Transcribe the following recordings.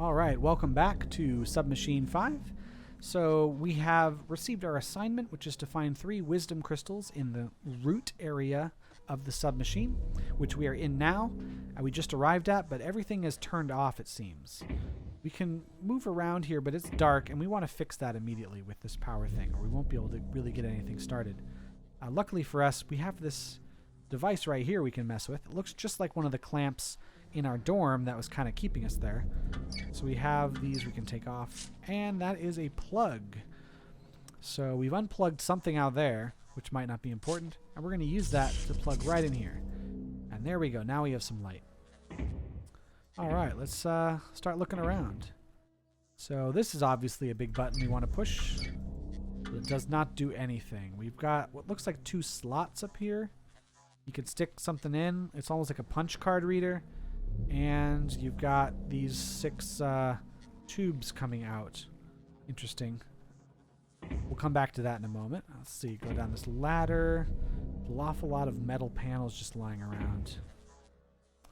All right, welcome back to Submachine 5. So we have received our assignment, which is to find 3 wisdom crystals in the root area of the submachine, which we are in now. We just arrived at, but everything is turned off, it seems. We can move around here, but it's dark, and we want to fix that immediately with this power thing, or we won't be able to really get anything started. Luckily for us, we have this device right here we can mess with. It looks just like one of the clamps in our dorm that was kind of keeping us there. So we have these we can take off, and that is a plug. So we've unplugged something out there, which might not be important, and we're going to use that to plug right in here. And there we go. Now we have some light. All right, let's start looking around. So this is obviously a big button we want to push, but it does not do anything. We've got what looks like 2 slots up here. You could stick something in. It's almost like a punch card reader. And you've got these 6 tubes coming out. Interesting. We'll come back to that in a moment. Let's see. Go down this ladder. An awful lot of metal panels just lying around.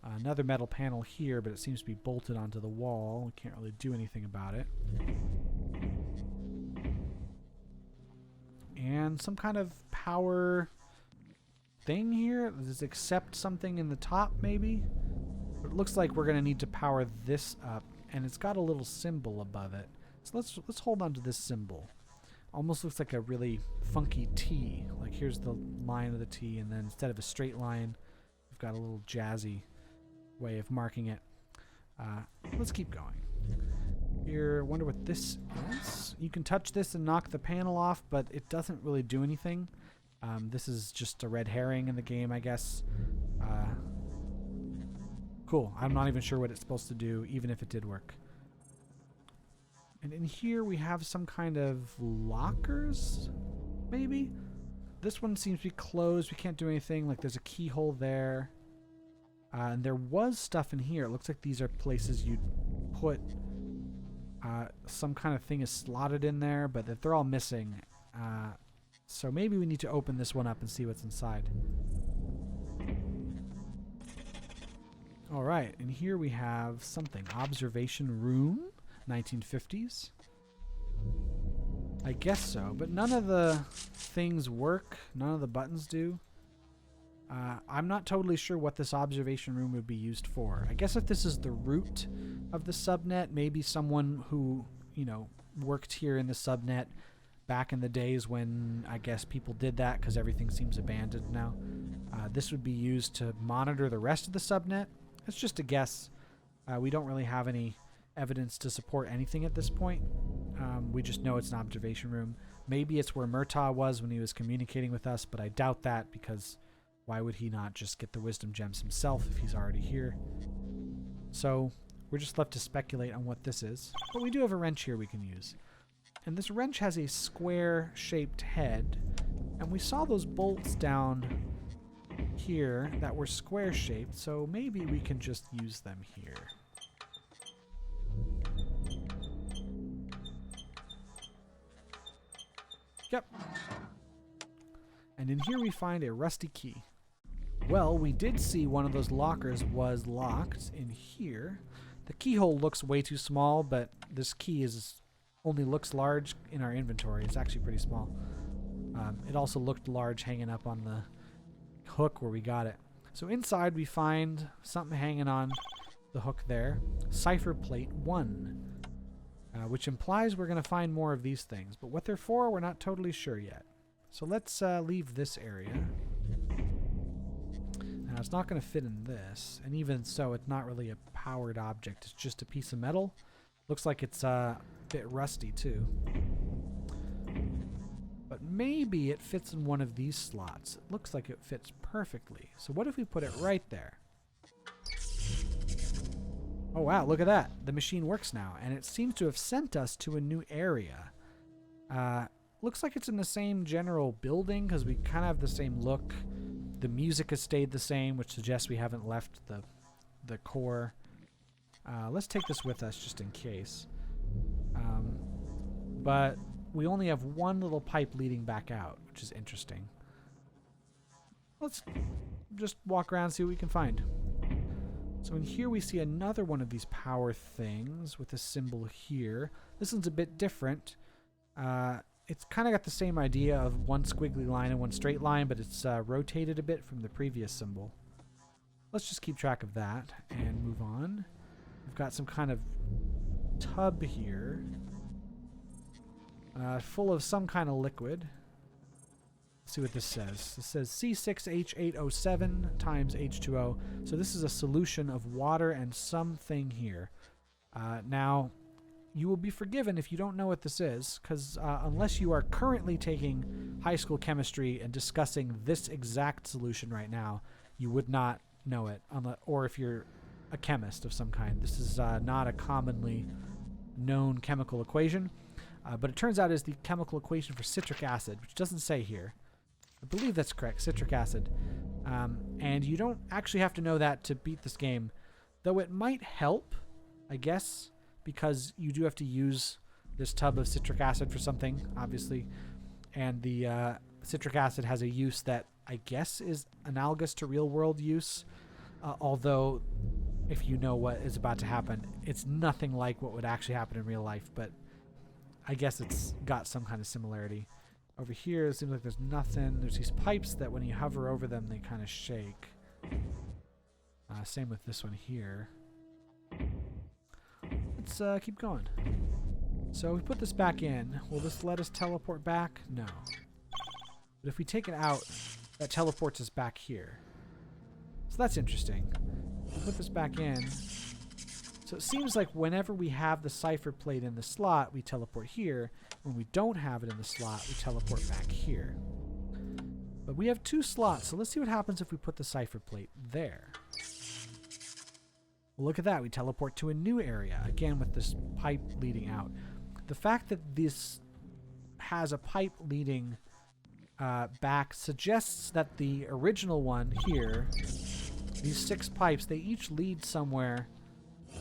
Another metal panel here, but it seems to be bolted onto the wall. We can't really do anything about it. And some kind of power thing here. Does it accept something in the top, maybe? It looks like we're going to need to power this up, and it's got a little symbol above it. So let's hold on to this symbol. Almost looks like a really funky T. Like here's the line of the T, and then instead of a straight line, we've got a little jazzy way of marking it. Let's keep going. Here, wonder what this is. You can touch this and knock the panel off, but it doesn't really do anything. This is just a red herring in the game, I guess. Cool. I'm not even sure what it's supposed to do, even if it did work. And in here we have some kind of lockers, maybe? This one seems to be closed. We can't do anything. Like there's a keyhole there. And there was stuff in here. It looks like these are places you'd put some kind of thing is slotted in there, but that they're all missing. So maybe we need to open this one up and see what's inside. All right, and here we have something. Observation room, 1950s. I guess so, but none of the things work. None of the buttons do. I'm not totally sure what this observation room would be used for. I guess if this is the root of the subnet, maybe someone who, you know, worked here in the subnet back in the days when I guess people did that because everything seems abandoned now. This would be used to monitor the rest of the subnet. It's just a guess. We don't really have any evidence to support anything at this point. We just know it's an observation room. Maybe it's where Murtaugh was when he was communicating with us, but I doubt that because why would he not just get the wisdom gems himself if he's already here? So we're just left to speculate on what this is. But we do have a wrench here we can use. And this wrench has a square-shaped head. And we saw those bolts down here that were square-shaped, so maybe we can just use them here. Yep. And in here we find a rusty key. Well, we did see one of those lockers was locked in here. The keyhole looks way too small, but this key only looks large in our inventory. It's actually pretty small. It also looked large hanging up on the hook where we got it. So inside we find something hanging on the hook there. Cipher plate 1. Which implies we're going to find more of these things. But what they're for, we're not totally sure yet. So let's leave this area. Now it's not going to fit in this. And even so, it's not really a powered object. It's just a piece of metal. Looks like it's a bit rusty too. But maybe it fits in one of these slots. It looks like it fits perfectly. So what if we put it right there? Oh wow, look at that. The machine works now, and it seems to have sent us to a new area. Looks like it's in the same general building because we kind of have the same look. The music has stayed the same, which suggests we haven't left the core. Let's take this with us just in case. But we only have one little pipe leading back out, which is interesting. Let's just walk around and see what we can find. So in here we see another one of these power things with a symbol here. This one's a bit different. It's kind of got the same idea of one squiggly line and one straight line, but it's rotated a bit from the previous symbol. Let's just keep track of that and move on. We've got some kind of tub here, full of some kind of liquid. Let's see what this says. This says C6H8O7 times H2O. So this is a solution of water and something here. Now, you will be forgiven if you don't know what this is, because unless you are currently taking high school chemistry and discussing this exact solution right now, you would not know it. Or if you're a chemist of some kind. This is not a commonly known chemical equation, but it turns out is the chemical equation for citric acid, which doesn't say here. I believe that's correct, citric acid. And you don't actually have to know that to beat this game, though it might help, I guess, because you do have to use this tub of citric acid for something, obviously. And the citric acid has a use that I guess is analogous to real-world use, although if you know what is about to happen, it's nothing like what would actually happen in real life, but I guess it's got some kind of similarity. Over here, it seems like there's nothing. There's these pipes that when you hover over them, they kind of shake. Same with this one here. Let's keep going. So we put this back in. Will this let us teleport back? No. But if we take it out, that teleports us back here. So that's interesting. We'll put this back in. So it seems like whenever we have the cipher plate in the slot, we teleport here. When we don't have it in the slot, we teleport back here. But we have two slots, so let's see what happens if we put the cipher plate there. Well, look at that. We teleport to a new area, again with this pipe leading out. The fact that this has a pipe leading back suggests that the original one here, these 6 pipes, they each lead somewhere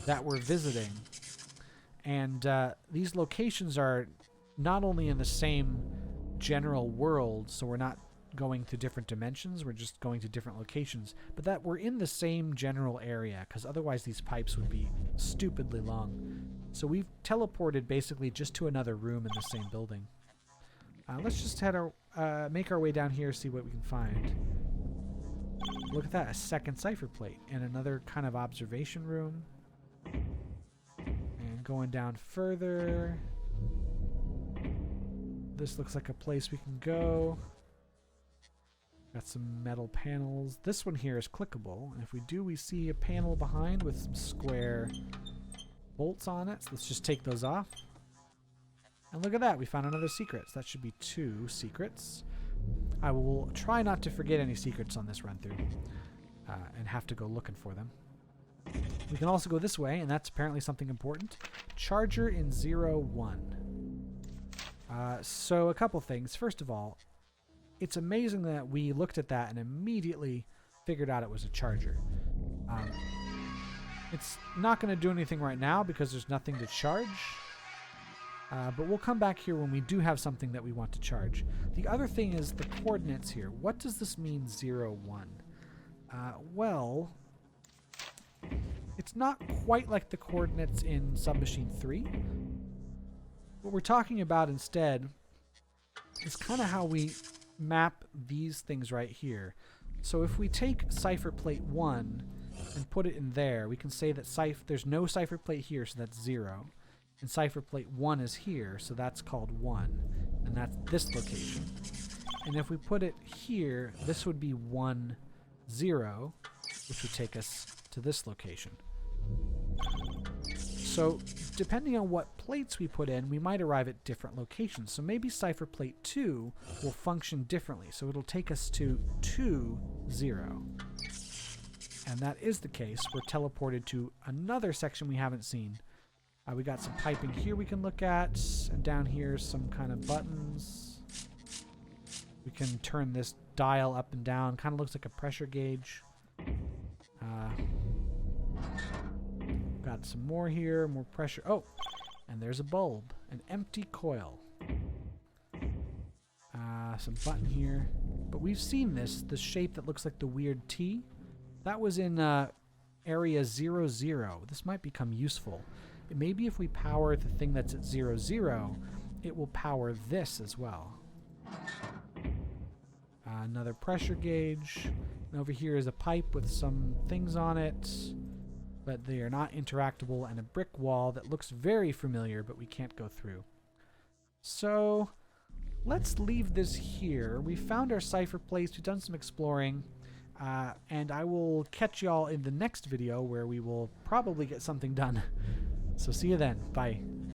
that we're visiting. And these locations are not only in the same general world, so we're not going to different dimensions, we're just going to different locations, but that we're in the same general area, because otherwise these pipes would be stupidly long. So we've teleported basically just to another room in the same building. Let's just make our way down here, see what we can find. Look at that, a second cipher plate and another kind of observation room. And going down further, this looks like a place we can go. Got some metal panels. This one here is clickable, and if we do, we see a panel behind with some square bolts on it. So let's just take those off. And look at that, we found another secret. So that should be 2 secrets. I will try not to forget any secrets on this run-through and have to go looking for them. We can also go this way, and that's apparently something important. Charger in 01. So a couple things. First of all, it's amazing that we looked at that and immediately figured out it was a charger. It's not going to do anything right now because there's nothing to charge. But we'll come back here when we do have something that we want to charge. The other thing is the coordinates here. What does this mean, 01? Well, it's not quite like the coordinates in Submachine 3. What we're talking about instead is kind of how we map these things right here. So if we take cipher plate 1 and put it in there, we can say that there's no cipher plate here, so that's 0. And cipher plate 1 is here, so that's called 1. And that's this location. And if we put it here, this would be 1, 0, which would take us to this location. So depending on what plates we put in, we might arrive at different locations. So maybe cipher plate 2 will function differently. So it'll take us to 2, 0. And that is the case. We're teleported to another section we haven't seen. We got some piping here we can look at, and down here some kind of buttons. We can turn this dial up and down. Kind of looks like a pressure gauge. Got some more here, more pressure. Oh, and there's a bulb, an empty coil. Some button here. But we've seen this shape that looks like the weird T. That was in area 0, 0. This might become useful. Maybe if we power the thing that's at 0, 0, it will power this as well. Another pressure gauge. And over here is a pipe with some things on it, but they are not interactable, and a brick wall that looks very familiar, but we can't go through. So let's leave this here. We found our cipher place. We've done some exploring. And I will catch y'all in the next video where we will probably get something done. So see you then. Bye.